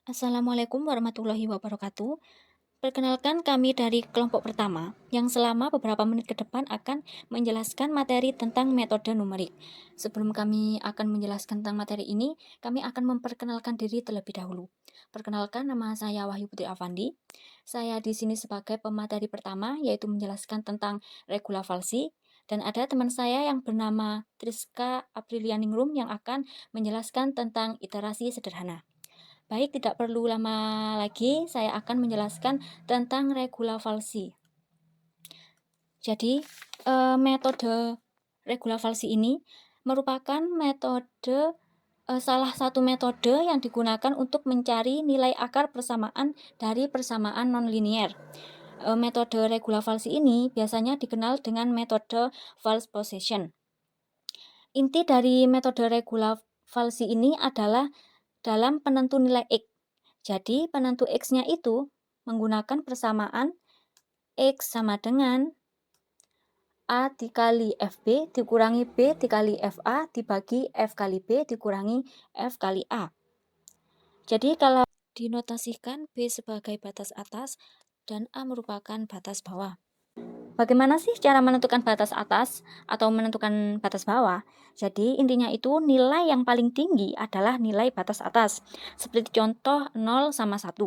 Assalamualaikum warahmatullahi wabarakatuh. Perkenalkan kami dari kelompok pertama yang selama beberapa menit ke depan akan menjelaskan materi tentang metode numerik. Sebelum kami akan menjelaskan tentang materi ini, kami akan memperkenalkan diri terlebih dahulu. Perkenalkan, nama saya Wahyu Putri Avandi. Saya di sini sebagai pemateri pertama, yaitu menjelaskan tentang regula falsi. Dan ada teman saya yang bernama Triska Aprilianingrum yang akan menjelaskan tentang iterasi sederhana. Baik, tidak perlu lama lagi, saya akan menjelaskan tentang regula falsi. Jadi, metode regula falsi ini merupakan salah satu metode yang digunakan untuk mencari nilai akar persamaan dari persamaan nonlinier. Metode regula falsi ini biasanya dikenal dengan metode false position. Inti dari metode regula falsi ini adalah dalam penentu nilai X. Jadi, penentu X-nya itu menggunakan persamaan X sama dengan A dikali FB dikurangi B dikali FA dibagi F kali B dikurangi F kali A. Jadi, kalau dinotasikan B sebagai batas atas dan A merupakan batas bawah. Bagaimana sih cara menentukan batas atas atau menentukan batas bawah? Jadi intinya itu nilai yang paling tinggi adalah nilai batas atas. Seperti contoh 0 sama 1.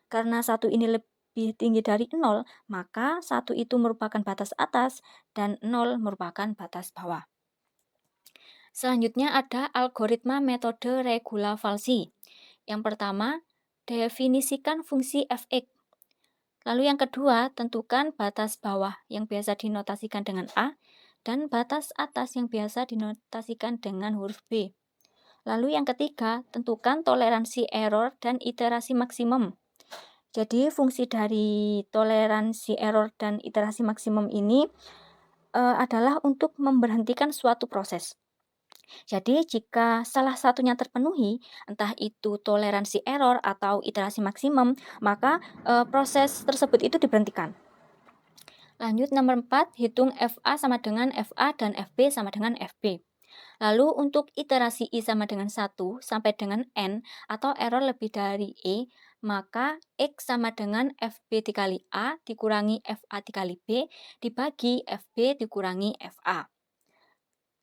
Karena 1 ini lebih tinggi dari 0, maka 1 itu merupakan batas atas dan 0 merupakan batas bawah. Selanjutnya ada algoritma metode regula falsi. Yang pertama, definisikan fungsi fx. Lalu yang kedua, tentukan batas bawah yang biasa dinotasikan dengan A dan batas atas yang biasa dinotasikan dengan huruf B. Lalu yang ketiga, tentukan toleransi error dan iterasi maksimum. Jadi fungsi dari toleransi error dan iterasi maksimum ini adalah untuk memberhentikan suatu proses. Jadi jika salah satunya terpenuhi, entah itu toleransi error atau iterasi maksimum, maka proses tersebut itu diberhentikan. Lanjut nomor 4, hitung FA sama dengan FA dan FB sama dengan FB. Lalu untuk iterasi I sama dengan 1 sampai dengan N atau error lebih dari E, maka X sama dengan FB dikali A dikurangi FA dikali B dibagi FB dikurangi FA.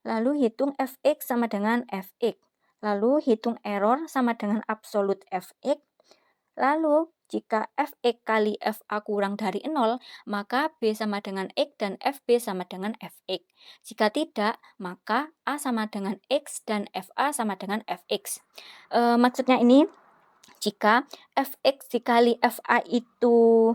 Lalu hitung Fx sama dengan Fx. Lalu hitung error sama dengan absolut Fx. Lalu jika Fx kali Fa kurang dari 0, maka B sama dengan X dan Fb sama dengan Fx. Jika tidak, maka A sama dengan X dan Fa sama dengan Fx. Maksudnya ini, jika Fx dikali Fa itu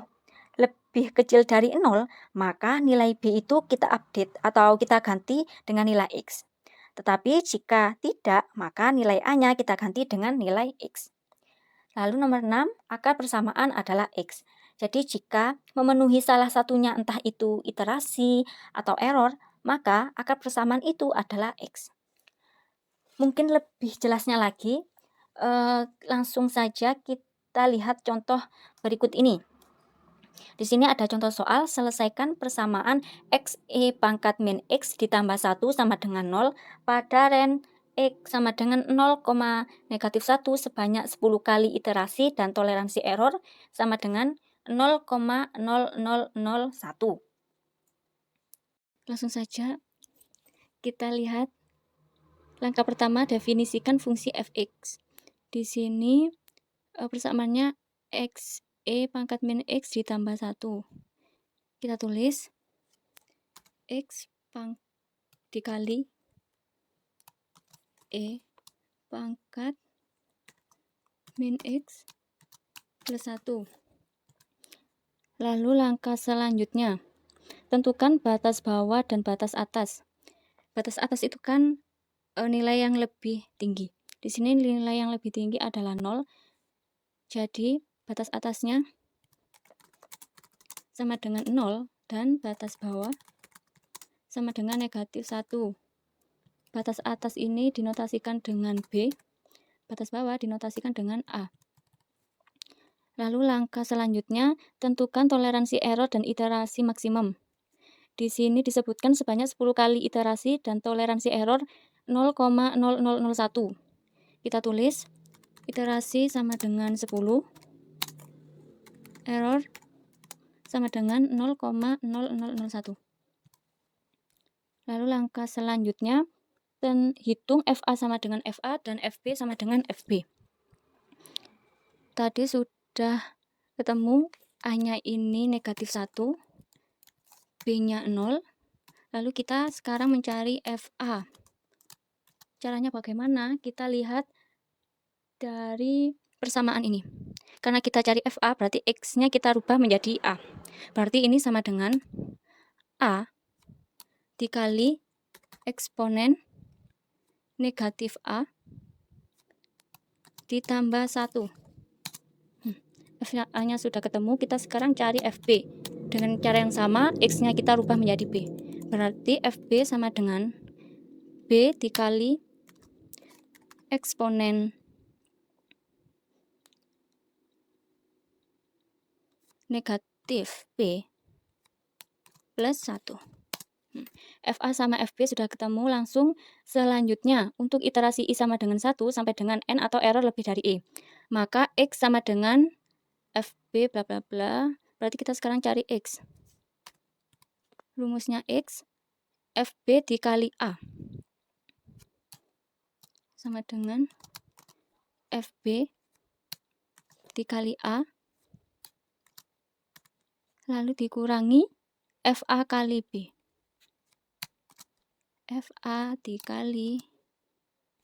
lebih kecil dari 0, maka nilai B itu kita update atau kita ganti dengan nilai X. Tetapi jika tidak, maka nilai A-nya kita ganti dengan nilai X. Lalu nomor 6, akar persamaan adalah X. Jadi jika memenuhi salah satunya entah itu iterasi atau error, maka akar persamaan itu adalah X. Mungkin lebih jelasnya lagi, langsung saja kita lihat contoh berikut ini. Di sini ada contoh soal, selesaikan persamaan XE pangkat min X ditambah 1 sama dengan 0 pada ren X sama dengan 0, negatif 1 sebanyak 10 kali iterasi dan toleransi error sama dengan 0,0001. Langsung saja kita lihat langkah pertama, definisikan fungsi fx. Di sini persamaannya XE pangkat min X ditambah 1. Kita tulis X dikali E pangkat min X plus 1. Lalu langkah selanjutnya, tentukan batas bawah dan batas atas. Batas atas itu kan nilai yang lebih tinggi. Di sini nilai yang lebih tinggi adalah 0. Jadi batas atasnya sama dengan 0 dan batas bawah sama dengan negatif 1. Batas atas ini dinotasikan dengan B, batas bawah dinotasikan dengan A. Lalu langkah selanjutnya, tentukan toleransi error dan iterasi maksimum. Di sini disebutkan sebanyak 10 kali iterasi dan toleransi error 0,0001. Kita tulis iterasi sama dengan 10, error sama dengan 0,0001. Lalu langkah selanjutnya, hitung FA sama dengan FA dan FB sama dengan FB. Tadi sudah ketemu, A-nya ini negatif 1, B-nya 0. Lalu kita sekarang mencari FA. Caranya bagaimana? Kita lihat dari persamaan ini. Karena kita cari FA, berarti X-nya kita rubah menjadi A. Berarti ini sama dengan A dikali eksponen negatif A ditambah 1. A-nya sudah ketemu, kita sekarang cari FB. Dengan cara yang sama, X-nya kita rubah menjadi B. Berarti FB sama dengan B dikali eksponen negatif B plus 1. FA sama FB sudah ketemu, langsung selanjutnya untuk iterasi I sama dengan 1 sampai dengan N atau error lebih dari E. Maka X sama dengan FB bla bla bla, berarti kita sekarang cari X. Rumusnya X, FB dikali A sama dengan FB dikali A, lalu dikurangi FA kali B. FA dikali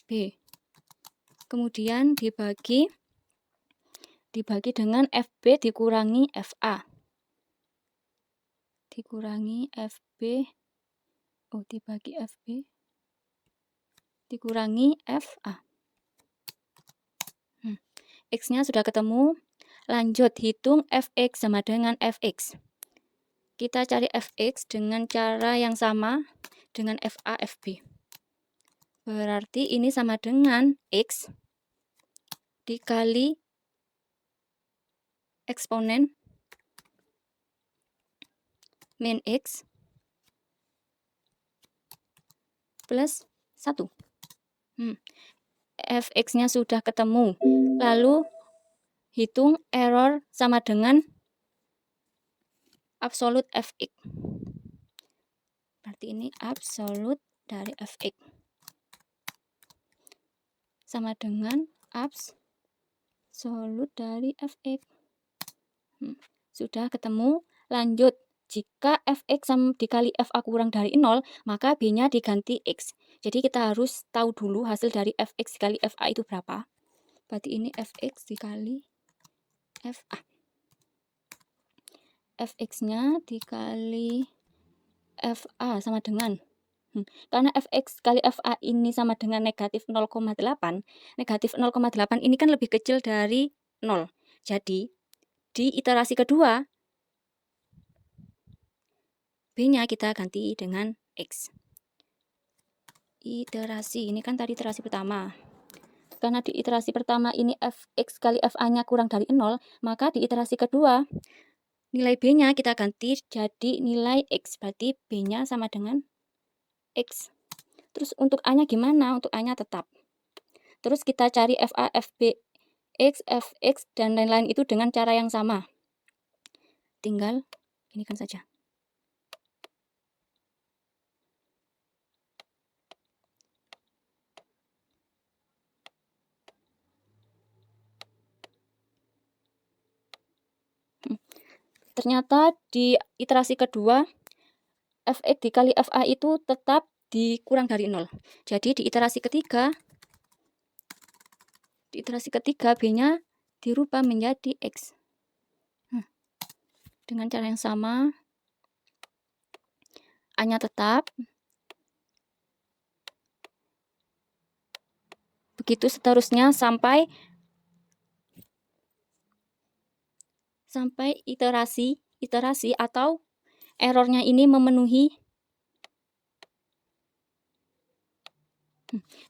B. Kemudian dibagi dengan FB dikurangi FA. Dikurangi FB, dibagi FB, dikurangi FA. X-nya sudah ketemu, lanjut hitung Fx sama dengan Fx. Kita cari Fx dengan cara yang sama dengan FA, FB. Berarti ini sama dengan X dikali eksponen min X plus 1. Fx-nya sudah ketemu. Lalu hitung error sama dengan absolut Fx. Berarti ini absolut dari Fx sama dengan absolut dari Fx. Sudah ketemu. Lanjut, jika Fx sama dikali Fa kurang dari 0, maka B-nya diganti X. Jadi kita harus tahu dulu hasil dari Fx dikali Fa itu berapa. Berarti ini Fx dikali Fa. Fx-nya dikali Fa sama dengan, karena Fx kali Fa ini sama dengan negatif 0,8, negatif 0,8 ini kan lebih kecil dari 0. Jadi, di iterasi kedua, B-nya kita ganti dengan X. Iterasi, ini kan tadi iterasi pertama. Karena di iterasi pertama ini Fx kali Fa-nya kurang dari 0, maka di iterasi kedua, nilai B-nya kita ganti jadi nilai X, berarti B-nya sama dengan X. Terus untuk A-nya gimana? Untuk A-nya tetap. Terus kita cari FA, FB, X, Fx, dan lain-lain itu dengan cara yang sama. Tinggal ini kan saja. Ternyata di iterasi kedua, Fx dikali Fa itu tetap dikurang dari 0. Jadi di iterasi ketiga B-nya dirubah menjadi X. Dengan cara yang sama, A-nya tetap. Begitu seterusnya sampai iterasi atau errornya ini memenuhi.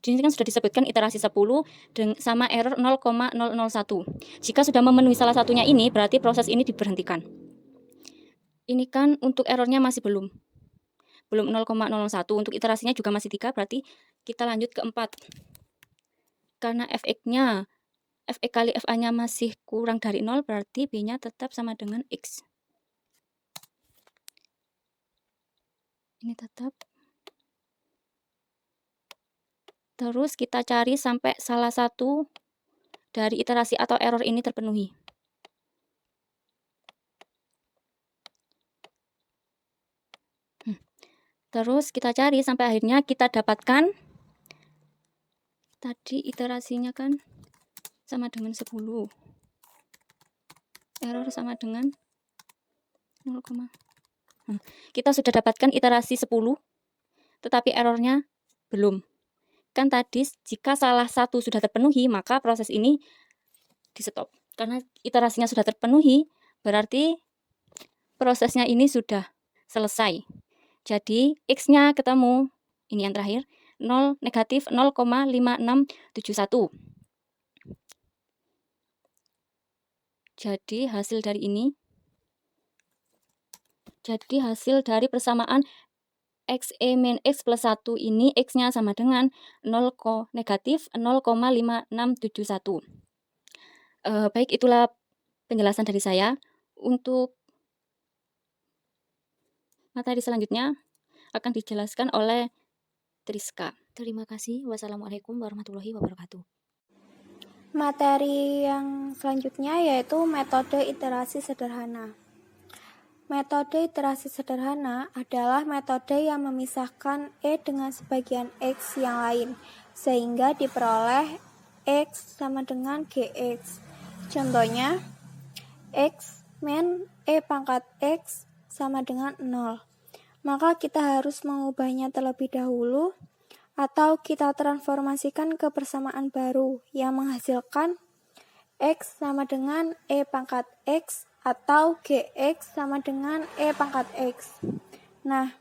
Di sini kan sudah disebutkan iterasi 10 sama error 0,001. Jika sudah memenuhi salah satunya ini, berarti proses ini diberhentikan. Ini kan untuk errornya masih belum 0,001. Untuk iterasinya juga masih 3, berarti kita lanjut ke 4. Karena Fx-nya Fe kali Fa-nya masih kurang dari 0, berarti B-nya tetap sama dengan X. Ini tetap. Terus kita cari sampai salah satu dari iterasi atau error ini terpenuhi. Terus kita cari sampai akhirnya kita dapatkan tadi iterasinya kan sama dengan 10. Error sama dengan 0, kita sudah dapatkan iterasi 10, tetapi errornya belum. Kan tadi jika salah satu sudah terpenuhi, maka proses ini di stop. Karena iterasinya sudah terpenuhi, berarti prosesnya ini sudah selesai. Jadi X-nya ketemu, ini yang terakhir, negatif 0,5671. Jadi hasil dari persamaan XE min X plus 1 ini X-nya sama dengan negatif 0,5671. Baik, itulah penjelasan dari saya. Untuk materi selanjutnya akan dijelaskan oleh Triska. Terima kasih. Wassalamualaikum warahmatullahi wabarakatuh. Materi yang selanjutnya yaitu metode iterasi sederhana. Metode iterasi sederhana adalah metode yang memisahkan E dengan sebagian X yang lain, sehingga diperoleh X sama dengan GX. Contohnya, X min E pangkat X sama dengan 0. Maka kita harus mengubahnya terlebih dahulu, atau kita transformasikan ke persamaan baru yang menghasilkan X sama dengan E pangkat X atau GX sama dengan E pangkat X. Nah,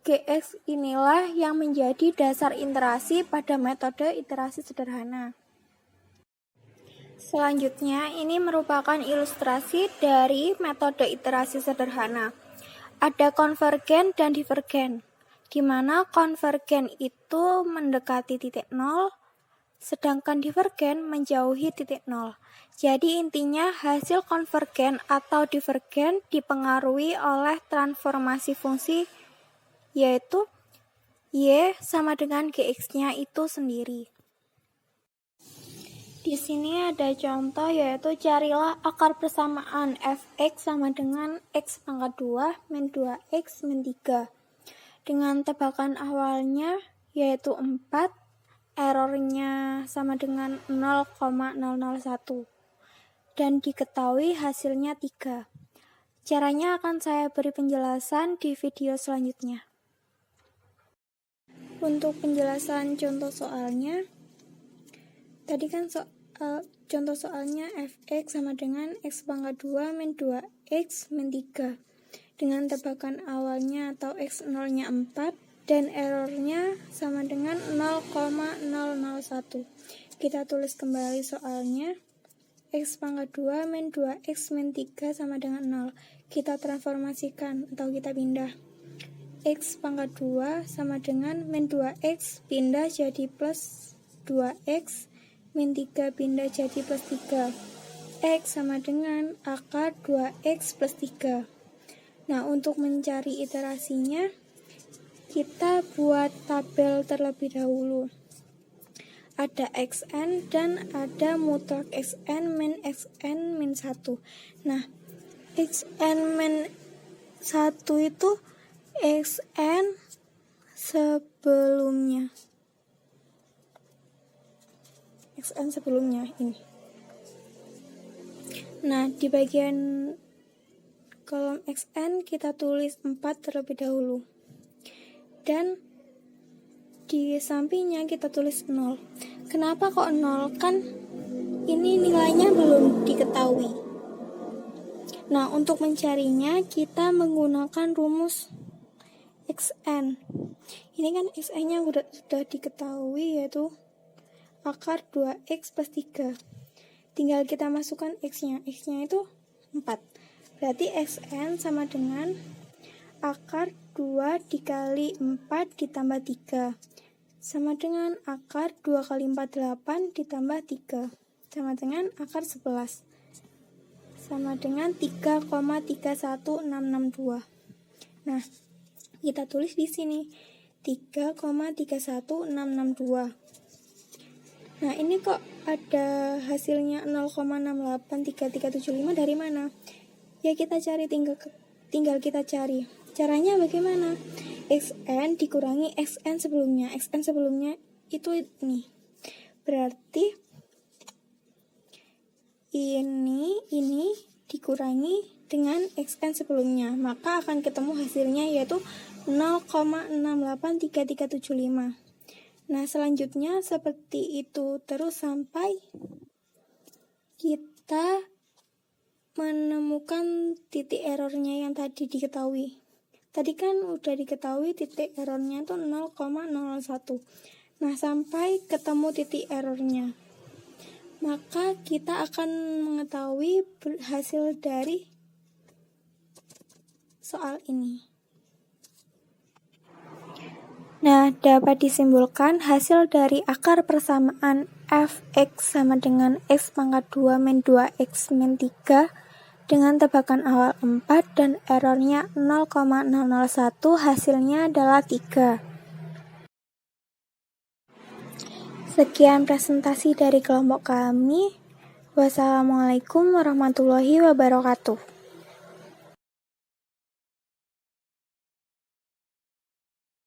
GX inilah yang menjadi dasar iterasi pada metode iterasi sederhana. Selanjutnya, ini merupakan ilustrasi dari metode iterasi sederhana. Ada konvergen dan divergen, di mana konvergen itu mendekati titik 0, sedangkan divergen menjauhi titik 0. Jadi intinya hasil konvergen atau divergen dipengaruhi oleh transformasi fungsi, yaitu Y sama dengan GX-nya itu sendiri. Di sini ada contoh, yaitu carilah akar persamaan fx sama dengan x pangkat 2 min 2x min 3. Dengan tebakan awalnya yaitu 4, errornya sama dengan 0,001 dan diketahui hasilnya 3. Caranya akan saya beri penjelasan di video selanjutnya. Untuk penjelasan contoh soalnya, tadi kan contoh soalnya fx sama dengan x pangkat 2 min 2x min 3 dengan tebakan awalnya atau x0 nya 4 dan errornya sama dengan 0,001. Kita tulis kembali soalnya, x pangkat 2 min 2x min 3 sama dengan 0. Kita transformasikan atau kita pindah. X pangkat 2 sama dengan min 2x pindah jadi plus 2x min 3 pindah jadi plus 3. X sama dengan akar 2x plus 3. Nah, untuk mencari iterasinya, kita buat tabel terlebih dahulu. Ada xn dan ada mutlak xn min 1. Nah, xn min 1 itu xn sebelumnya. xn sebelumnya ini. Nah, di bagian kolom xn kita tulis 4 terlebih dahulu. Dan di sampingnya kita tulis 0. Kenapa kok 0? Kan ini nilainya belum diketahui. Nah, untuk mencarinya kita menggunakan rumus xn. Ini kan xn-nya sudah diketahui, yaitu akar 2x plus 3. Tinggal kita masukkan x-nya. X-nya itu 4. Berarti xn sama dengan akar 2 dikali 4 ditambah 3. Sama dengan akar 2 kali 4, 8 ditambah 3. sama dengan akar 11 sama dengan 3,31662. Nah, kita tulis di sini 3,31662. Nah, ini kok ada hasilnya 0,683375 dari mana? Ya, kita cari, tinggal kita cari. Caranya bagaimana? Xn dikurangi Xn sebelumnya. Xn sebelumnya itu ini. Berarti ini dikurangi dengan Xn sebelumnya, maka akan ketemu hasilnya yaitu 0,683375. Nah, selanjutnya seperti itu terus sampai kita menemukan titik errornya yang tadi diketahui. Tadi kan udah diketahui titik errornya itu 0,01. Nah, sampai ketemu titik errornya, maka kita akan mengetahui hasil dari soal ini. Nah, dapat disimpulkan hasil dari akar persamaan fx sama dengan x pangkat 2 min 2x min 3 dengan tebakan awal 4 dan errornya 0,001, hasilnya adalah 3. Sekian presentasi dari kelompok kami. Wassalamualaikum warahmatullahi wabarakatuh.